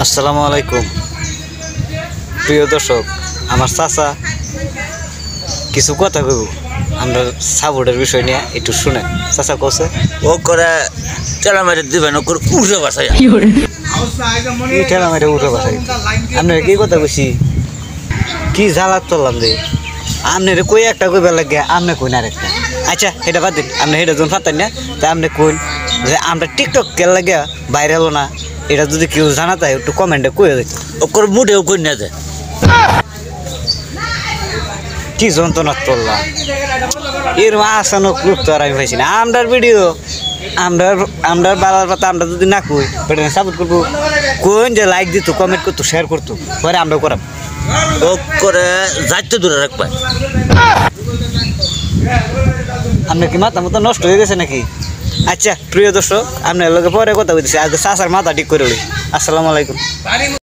আসসালামু আলাইকুম প্রিয় দর্শক, আমার চাচা কিছু কথা কইব আমরা সাপোর্টের বিষয় নিয়ে একটু শুনেন। চাচা কছে ও করে টেলা মেরে দিবেন ও করে উঠে বাসায় কি ঠেলা মেরে উঠে বাসায় আপনার কি কথা কইছি, কি জ্বালাত চললাম রে আপনার কই একটা কইবার লাগে আপনি কই না একটা। আচ্ছা এটা বাদ দিন, আপনি এটা যখন ফাতেন না তাই আপনি কইন যে আমরা টিকটক কেন লাগে ভাইরাল না, এটা যদি কেউ জানা তাই একটু কমেন্টে কয়ে দিত। ও করে মুঠেও কই না যায় কি যন্ত্রণা চললাম এরকম আসানক রূপ তো আর আমি পাইছি না। আমরার ভিডিও আমরা বালার পাতা আমরা যদি না কই বেটা সাপোর্ট করবো, কোন যে লাইক দিত কমেন্ট করতো শেয়ার করতো পরে আমরা করাম। ও করে যাইতে দূরে রাখবে। আপনার কি মাথা মতো নষ্ট হয়ে গেছে নাকি? আচ্ছা প্রিয় দর্শক, আপনার লোকে পরে কথা বলতেছি, আগে চাচার মাথা ঠিক করে। আসসালামু আলাইকুম।